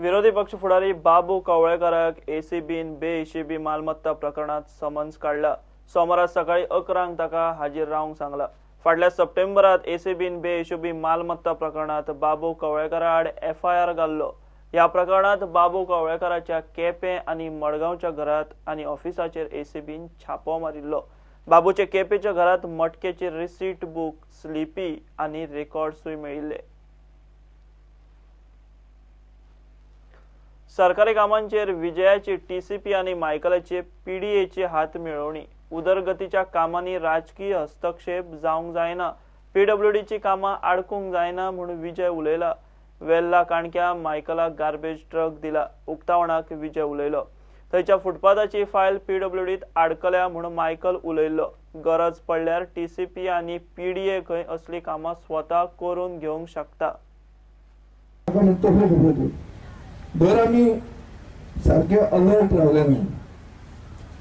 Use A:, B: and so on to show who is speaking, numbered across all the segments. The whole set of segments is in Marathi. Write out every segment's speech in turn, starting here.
A: विरोधी पक्ष फुडारी बाबू कवळेकाराक एसीबीन बेहिशेबी मालमत्ता प्रकरणात समन्स काढला। सोमारा सकाळी 11 ताका हाजीर रावंक सांगला। फाटल्या सप्टेंबरात एसीबीन बेहिशेबी मालमत्ता प्रकरणात बाबू कवळेकारा आड FIR घाल्लो। या प्रकरणात बाबू कवळेकाराच्या केपें आनी मडगांवच्या घरात आनी ऑफिसाचेर एसीबीन छापो मारिल्लो। बाबूचे केपेंच्या घरात मटकेचे रिसीट बुक, स्लिपी आनी रेकॉर्ड्सूय मेळिल्ले। सरकारी कामांचेर विजयाची TCP आनी मायकलाचे PDAची हात मिळवणी। उदरगतीच्या कामांनी राजकीय हस्तक्षेप जावंक जायना। PWDची कामां आडकूंक जायना म्हूण विजय उलयला। वेल्ला काणक्या मायकलाक गार्बेज ट्रक दिला। उक्तावणाक विजय उलयलो। थंयच्या फुटपाथाची फायल PWDत आडकल्या म्हूण मायकल उलयल्लो। गरज पडल्यार TCP आनी PDA खंय असली कामां स्वता करून घेवंक शकता।
B: जर आमी सारखे अलर्ट रावले ना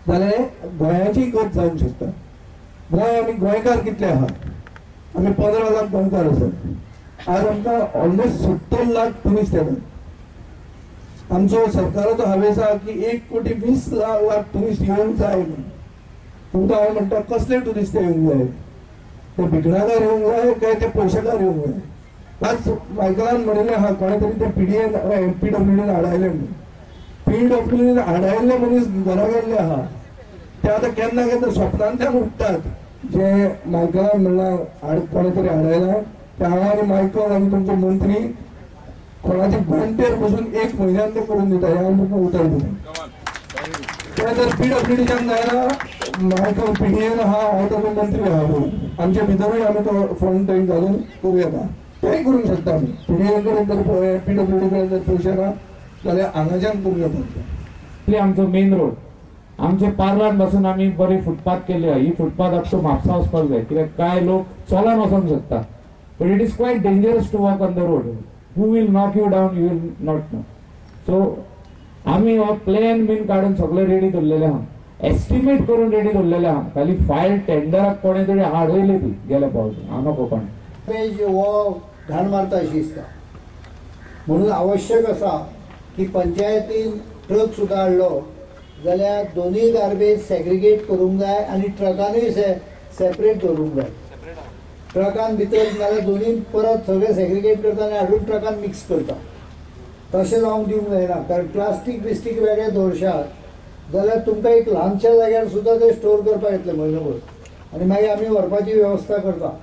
B: जाल्यार गोंयाची गत जावंक शकता। गोंय आमी गोंयकार कितले आहात? आमी 15 लाख गोंयकार आसात। आज आमकां ऑलमोस्ट 70 लाख ट्युरिस्ट येतात। आमचो सरकाराचो हावेस आहा की 1,20 लाख ट्युरिस्ट येवंक जाय म्हणून। तुमकां हांव म्हणटा कसले ट्युरिस्ट येवंक जाय? ते भिकणाकार येवंक जाय काय ते पयशेकार येवंक जाय? आज मायकलान म्हणिल्लें आहा कोणे तरी ते PWDन हाडायले म्हणून। PWDन हाडायल्ले मनीस घरा गेल्ले आहा ते आतां केन्ना केन्ना स्वप्नांतल्यान उठतात जे मायकलान म्हणला कोणे तरी हाडायला। ते हांव आनी मायकल आनी तुमचे मंत्री कोणाच्या घंटेर बसून 1 म्हयन्यान ते करून दिता। हे हांव तुमकां उतर दिता। ते जर PWDच्यान जायना मायकल PDAन आहा हांव ताचो मंत्री आहा म्हणून आमचे भितरूय आमी तो फंड थंय घालून करूं येता। तेंय करूंक शकता आमी। PDA कडेन जर PWD कडेन जर पयशे ना जाल्यार हांगाच्यान करूं येता।
C: आमचो मेन रोड आमचे पार्लान बसून आमी बरी फुटपाथ केली। ही फुटपाथ अप टू म्हापसा वचपाक जाय कित्याक काय लोक चलून वचूंक शकता। But it is quite dangerous to walk on the road. Who will knock you down you will not know. So आमी हो प्लॅन बीन काडून सगळे रेडी दवरलेले आहा। एस्टिमेट करून रेडी दवरलेले आहा। खाली फायल टेंडराक कोणे तरी हाडयली ती गेल्या फावटी हांव नको कोणे
D: वो घाण मारता अशी दिसता। म्हणून आवश्यक आसा की पंचायतीन ट्रक सुद्दां हाडलो जाल्यार दोनूय गार्बेज सेग्रिगेट करूंक जाय आनी ट्रकानूय सेपरेट दवरूंक जाय। ट्रकान भितर नाल्यार दोनूय परत सगळे सेग्रिगेट करता आनी हाडून ट्रकान मिक्स करता। तशें जावंक दिवंक जायना कारण प्लास्टीक बिस्टीक वेगळे दवरशात जाल्यार तुमकां एक ल्हानशा जाग्यार सुद्दां ते स्टोर करपाक येतले म्हयनोभर आनी मागीर आमी व्हरपाची वेवस्था करता।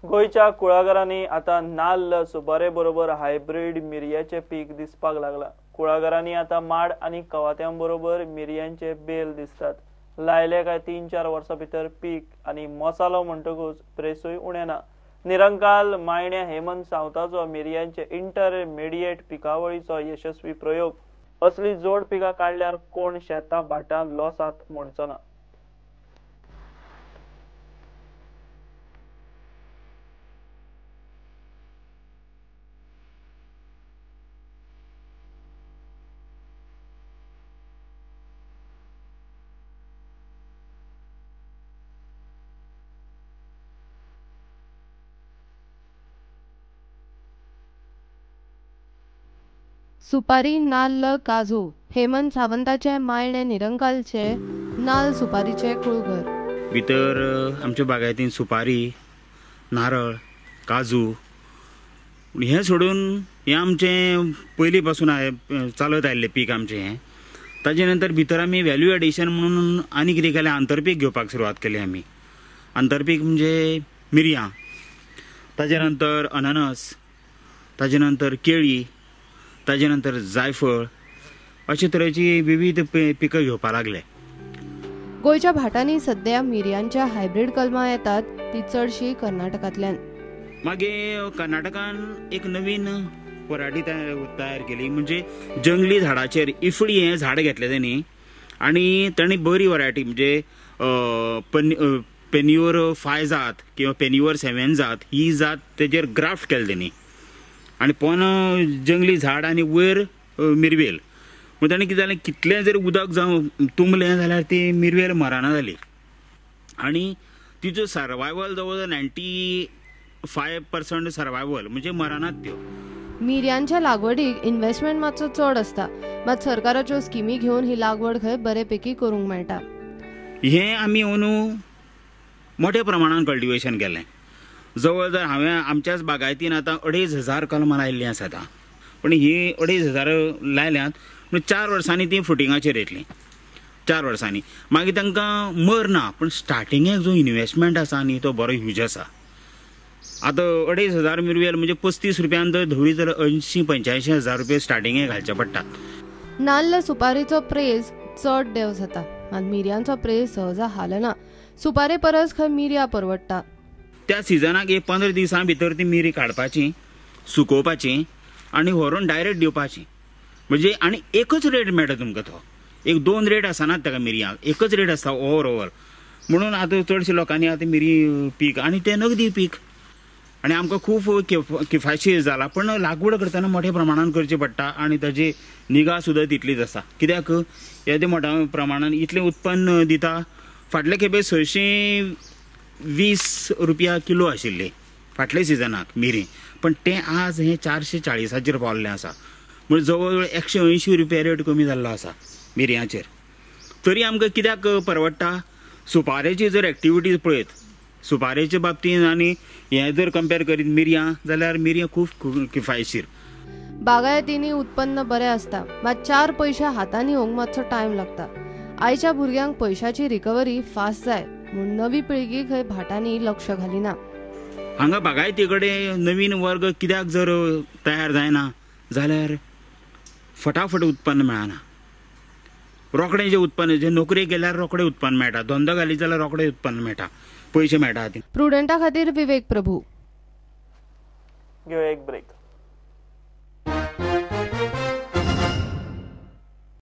A: गोयच्या कुळागरांनी आता नाल्ल, सुपारे बरोबर हायब्रीड मिरयाचे पीक दिसपाक लागला। कुळागरांनी आता माड आनी कवात्यां बरोबर मिरयांचे बेल दिसतात। लायले काय 3-4 वर्सां भितर पीक आनी मसालो म्हणटकूच प्रेसूय उणें ना। निरंकाल मायण्या हेमंत सावताचो मिरयांचे इंटरमिडिएट पिकावळीचो यशस्वी प्रयोग। असली जोड पिकां काडल्यार कोण शेतां भाटां लॉसात म्हणचो ना।
E: सुपारी, नाल्ल, काजू हेमंत सावंताचे मायणे निरंकालचे नाल्ल सुपारीचे कुळघर।
F: भितर आमच्या बागायतीन सुपारी, नारळ, काजू हे सोडून हे आमचें पयलीं पासून चालत आयिल्लें पीक आमचें हें। ताजे नंतर भितर आमी व्हॅल्यू एडिशन म्हणून आनी कितें केलें आंतरपीक घेवपाक सुरवात केली आमी। आंतरपीक म्हणजे मिरयां, ताजे नंतर अननस, ताजे नंतर केळी, ताजे नंतर जायफळ अशे तरेची विविध पिकां घेवपाक लागले।
E: गोयच्या भाटांनी सध्या मिरयांच्या हायब्रीड कलमां येतात ती चडशी कर्नाटकांतल्यान।
F: मागीर कर्नाटकान एक नवीन वरायटी तयार केली म्हणजे जंगली झाडाचेर इफडी हें झाड घेतलें तेणी आनी ताणी बरी वरायटी म्हणजे पेन्युअर 5 जात किंवा पेन्युअर 7 जात ही जात तेजेर ग्राफ्ट केलें तेणी आनी पोन जंगली झाड आनी वयर मिरवेल। मग ताणें कितें जालें कितलें जर उदक जावं तुंबलें जाल्यार ती मिरवेल मरना जाली आनी तिचो सर्वायवल जवळ 90 5% सर्वायवल म्हणजे मरणात त्यो.
E: मिरयांच्या लागवडीक इन्व्हेस्टमेंट मातसो चड आसता, मात सरकाराच्यो स्किमी घेवन ही लागवड खंय बरेपैकी करूंक मेळटा.
F: हे आमी अंदू मोठ्या प्रमाणात कल्टिवेशन केलें. जवळ जर हांवें आमच्याच बागायतीन आतां 2,500 कलमां लायिल्लीं आसात. पण ही 2,500 लायल्यात पूण 4 वर्सांनी ती फ्रुटिंगाचेर येतली. 4 वर्सांनी मागीर तांकां मर ना. पण स्टार्टिंगेक जो इन्व्हेस्टमेंट आसा न्ही तो बरो ह्यूज आसा. आतां 2,500 मिरवेल म्हणजे 35 रुपयान जर धवली जाल्यार 80-85 हजार रुपया स्टार्टिंगेक घालचे पडटात.
E: नाल्ल सुपारीचो प्रेस चड देव जाता, मात मिरयांचो प्रेस सहज हालना. सुपारी परस खंय मिरयां परवडटा.
F: त्या सिजनाक 15 दिसां भितर ती मिरी काडपाची, सुकोवपाची आनी व्हरून डायरेक्ट दिवपाची. म्हणजे आनी एकच रेट मेळटा तुमकां. तो 1-2 रेट आसनात ताका मिरयांक, एकच रेट आसता ओवरऑल. म्हणून आतां चडशे लोकांनी आतां मिरी पीक आनी ते नगदी पीक आनी आमकां खूब किफायतशीर जाला. पण लागवड करतना मोठ्या प्रमाणात करची पडटा आनी ताजी निगा सुद्दां तितलीच आसा. कित्याक येदे मोठ्या प्रमाणात इतलें उत्पन्न दिता. फाटले खेपे 620 रुपया किलो आशिल्ले फाटल्या सिजनाक मिरी, पण ते आज हे 440 पावल्ले आसा. म्हणजे जवळ जवळ 180 रुपया रेट कमी जाल्लो आसा मिरयांचेर. तरी आमकां कित्याक परवडटा. सुपारेची जर एक्टिविटीज पळयत, सुपारेच्या बाबतींत आनी हें जर कंपेर करीत मिरयां, जाल्यार मिरयां खूब किफायतशीर.
E: बागायतींनी उत्पन्न बरें आसता, मात 4 पयशे हातांनी येवंक मातसो टायम लागता. आयच्या भुरग्यांक पयशाची रिकवरी फास्ट जाय म्हूण नवी पिळगी खंय भाटांनी लक्ष घालिना.
F: हांगा बागायती कडेन नवीन वर्ग कित्याक जर तयार जायना जाल्यार फटाफट उत्पन्न मेळना. रोखडें जें उत्पन्न, जें नोकरेक गेल्यार रोखडें उत्पन्न मेळटा, धंदो घालीत जाल्यार रोखडें उत्पन्न मेळटा, पयशे मेळटा.
E: प्रुडंटा खातीर विवेक प्रभू.
A: घेवया एक ब्रेक.